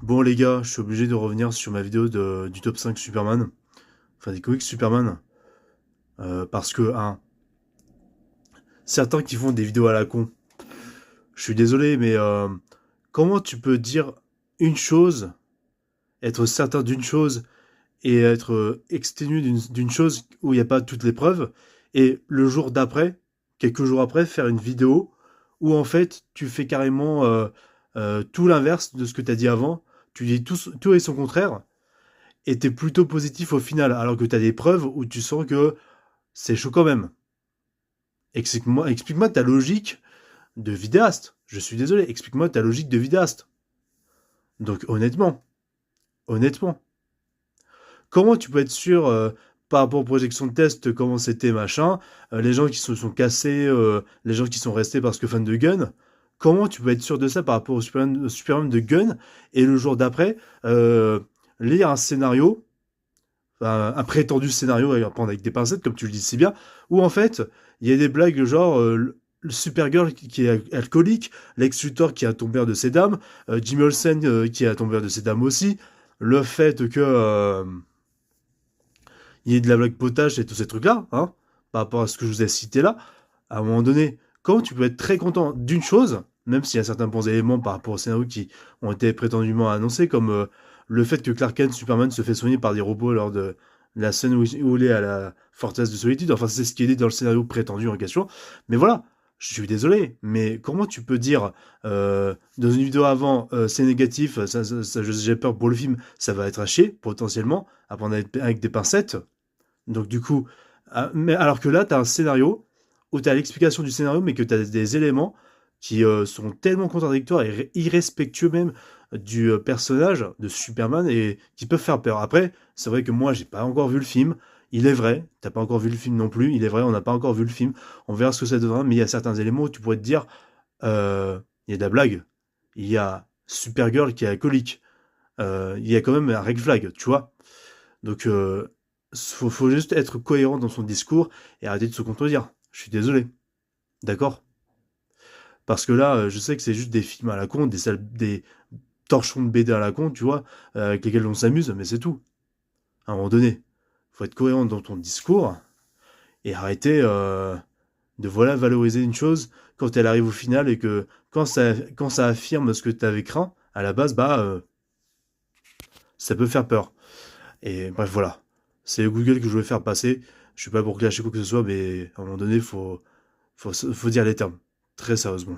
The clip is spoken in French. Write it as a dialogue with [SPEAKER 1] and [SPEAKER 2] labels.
[SPEAKER 1] Bon les gars, je suis obligé de revenir sur ma vidéo du top 5 Superman, enfin des comics Superman, parce que, certains qui font des vidéos à la con, je suis désolé, mais comment tu peux dire une chose, être certain d'une chose, et être exténué d'une chose où il n'y a pas toutes les preuves, et le jour d'après, quelques jours après, faire une vidéo où en fait tu fais carrément tout l'inverse de ce que tu as dit avant, tu dis tout et son contraire, et t'es plutôt positif au final, alors que t'as des preuves où tu sens que c'est chaud quand même. Explique-moi ta logique de vidéaste. Je suis désolé, explique-moi ta logique de vidéaste. Donc honnêtement, comment tu peux être sûr par rapport aux projections de test, comment c'était machin, les gens qui se sont cassés, les gens qui sont restés parce que fans de Gun, comment tu peux être sûr de ça par rapport au Superman de Gun et le jour d'après lire un scénario, un prétendu scénario à prendre avec des pincettes, comme tu le dis si bien, où en fait, il y a des blagues genre le Supergirl qui est alcoolique, Lex Luthor qui a tombé de ses dames, Jimmy Olsen qui a tombé de ses dames aussi, le fait que il y ait de la blague potage et tous ces trucs-là, par rapport à ce que je vous ai cité là, à un moment donné, comment tu peux être très content d'une chose, même s'il y a certains bons éléments par rapport au scénario qui ont été prétendument annoncés, comme le fait que Clark Kent, Superman, se fait soigner par des robots lors de la scène où il est à la forteresse de solitude. Enfin, c'est ce qui est dit dans le scénario prétendu en question. Mais voilà, je suis désolé, mais comment tu peux dire dans une vidéo avant c'est négatif, j'ai peur pour le film, ça va être à chier potentiellement, à prendre avec des pincettes. Donc du coup, mais alors que là, tu as un scénario où tu as l'explication du scénario, mais que tu as des éléments qui sont tellement contradictoires et irrespectueux même du personnage de Superman et qui peuvent faire peur. Après, c'est vrai que moi, j'ai pas encore vu le film. Il est vrai, t'as pas encore vu le film non plus. Il est vrai, on n'a pas encore vu le film. On verra ce que ça donnera, mais il y a certains éléments où tu pourrais te dire, il y a de la blague. Il y a Supergirl qui est alcoolique. Il y a quand même un red flag, tu vois. Donc, faut juste être cohérent dans son discours et arrêter de se contredire. Je suis désolé. D'accord. Parce que là, je sais que c'est juste des films à la con, des torchons de BD à la con, tu vois, avec lesquels on s'amuse, mais c'est tout. À un moment donné, faut être cohérent dans ton discours et arrêter de voilà valoriser une chose quand elle arrive au final et que quand ça affirme ce que tu avais craint à la base, ça peut faire peur. Et bref, voilà. C'est Google que je voulais faire passer. Je suis pas pour clasher quoi que ce soit, mais à un moment donné, faut dire les termes. Très sérieusement.